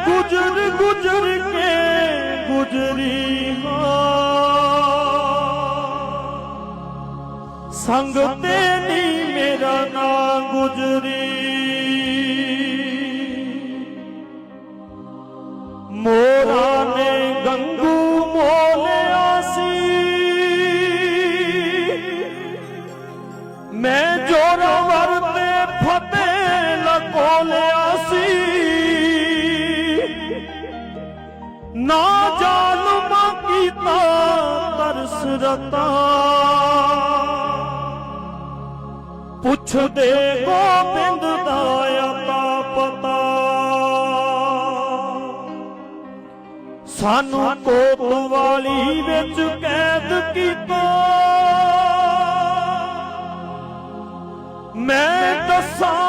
गुजर गुजर के गुजरी संग तेरी मेरा ना गुजरी मोरा ने गंगू मोलिया सी मैं जोरावर ते फतेह लखोलिया सी ना जालमा कीता तरस रता पुछ दे गोबिंद दा अता पता सानू कोतवाली विच कैद कीता मैं दसां